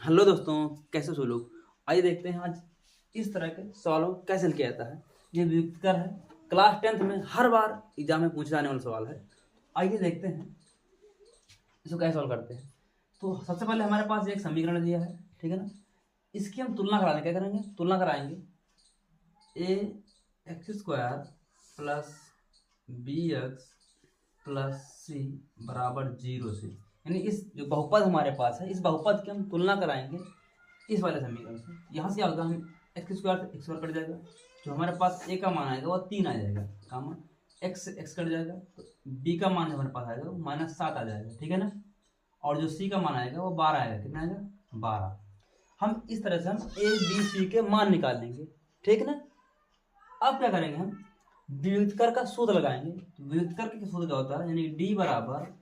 Hello दोस्तों, कैसे हो लोग। आइए देखते हैं आज इस तरह के सवालों को कैसे किया जाता है। ये व्युत्कर है, क्लास 10th में हर बार एग्जाम में पूछे जाने वाला सवाल है। आइए देखते हैं इसको कैसे सॉल्व करते हैं। तो सबसे पहले हमारे पास एक समीकरण दिया है, ठीक है ना। इसकी हम तुलना कराने क्या करेंगे, तुलना कराएंगे A X square plus B X plus C बराबर 0 से, यानी इस जो बहुपद हमारे पास है इस बहुपद की हम तुलना कराएंगे इस वाले समीकरण से। यहाँ से क्या होगा, हम एक्स स्क्वायर कट जाएगा, जो हमारे पास ए का मान आएगा वो 3 आ जाएगा, कामा एक्स एक्स कट जाएगा, तो बी का मान जो हमारे पास आएगा वो -7 आ जाएगा, ठीक है ना। और जो सी का मान आएगा वो 12 आएगा, कितना आएगा 12। हम इस तरह से हम ए बी सी के मान निकाल लेंगे, ठीक है ना। अब क्या करेंगे, हम व्युत्कर का सूत्र लगाएंगे। तो व्युत्कर का सूत्र क्या होता है, यानी डी बराबर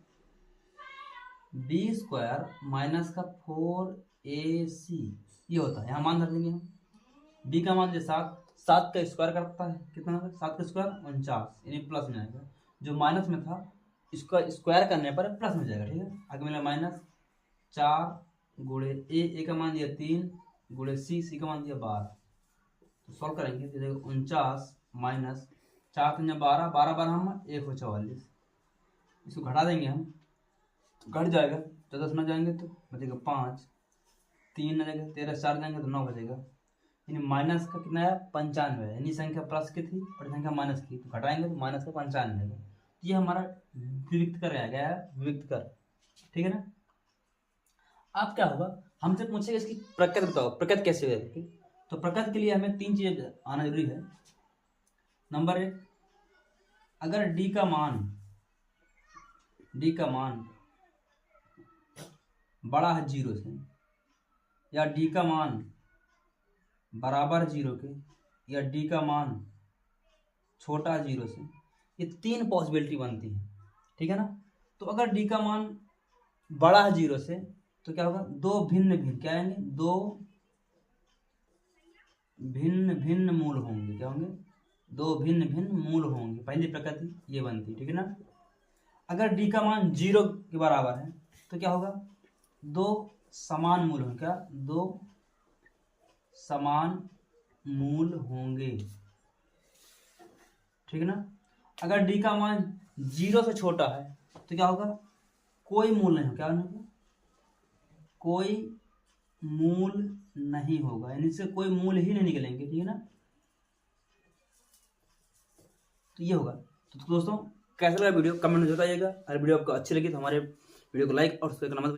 बी स्क्वायर माइनस का 4ac ये होता है। यहाँ मान रख देंगे हम, बी का मान जो 7 का स्क्वायर करता है, कितना होगा 7 का स्क्वायर 49, यानी प्लस में आएगा। जो माइनस में था इसका स्क्वायर करने पर प्लस में जाएगा, ठीक है। आगे मिला -4 गुणे ए का मान दिया 3 गुणे सी का मान दिया 12। तो सॉल्व करेंगे तो देखो 49 माइनस 4 3 12 12 12 हम 1 हो 44। इसको घटा देंगे हम, घट जाएगा, 10 में जाएंगे तो बचेगा 5, 3 न जाएगा 13 4 जाएंगे तो 9 बचेगा। यानी माइनस का कितना है 95 है, यानी संख्या प्लस की थी और संख्या माइनस की, तो घटाएंगे तो माइनस का 95 आएगा। ये हमारा विविक्त कर आ गया है, विविक्त कर, ठीक है ना। अब क्या होगा, हमसे पूछेगा इसकी प्रकृत बताओ, प्रकृत कैसे होगी। तो प्रकृत के लिए हमें 3 चीजें आना जरूरी है। नंबर 1, अगर डी का मान बड़ा है 0 से, या डी का मान बराबर 0 के, या डी का मान छोटा 0 से, ये 3 पॉसिबिलिटी बनती है, ठीक है ना। तो अगर डी का मान बड़ा है 0 से तो क्या होगा, दो भिन्न भिन्न क्या आएंगे, दो भिन्न भिन्न मूल होंगे, क्या होंगे, दो भिन्न भिन्न मूल होंगे। पहली प्रकृति ये बनती है, ठीक है ना। अगर डी का मान 0 के बराबर है तो क्या होगा, दो समान मूल होंगे, क्या दो समान मूल होंगे, ठीक है ना। अगर डी का मान 0 से छोटा है तो क्या होगा, कोई मूल नहीं होगा, क्या होगा, कोई मूल नहीं होगा, यानी इससे कोई मूल ही नहीं निकलेंगे, ठीक है ना। तो ये होगा। तो दोस्तों कैसा लगा वीडियो, कमेंट में बताइएगा। अगर वीडियो आपको अच्छी लगी तो हमारे वीडियो को लाइक और सब्सक्राइब करना मत